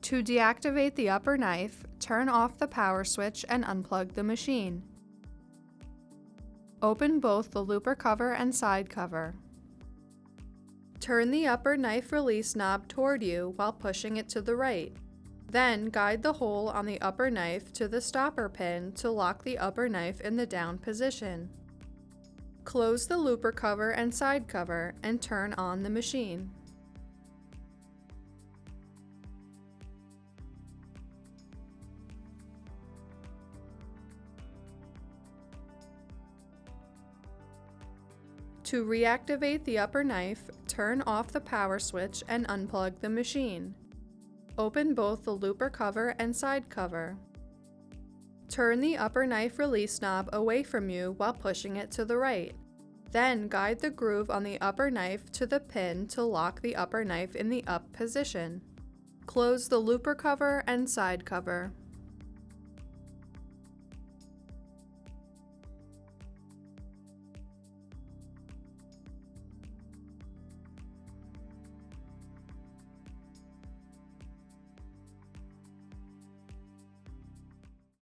To deactivate the upper knife, turn off the power switch and unplug the machine. Open both the looper cover and side cover. Turn the upper knife release knob toward you while pushing it to the right. Then guide the hole on the upper knife to the stopper pin to lock the upper knife in the down position. Close the looper cover and side cover and turn on the machine. To reactivate the upper knife, turn off the power switch and unplug the machine. Open both the looper cover and side cover. Turn the upper knife release knob away from you while pushing it to the right. Then guide the groove on the upper knife to the pin to lock the upper knife in the up position. Close the looper cover and side cover.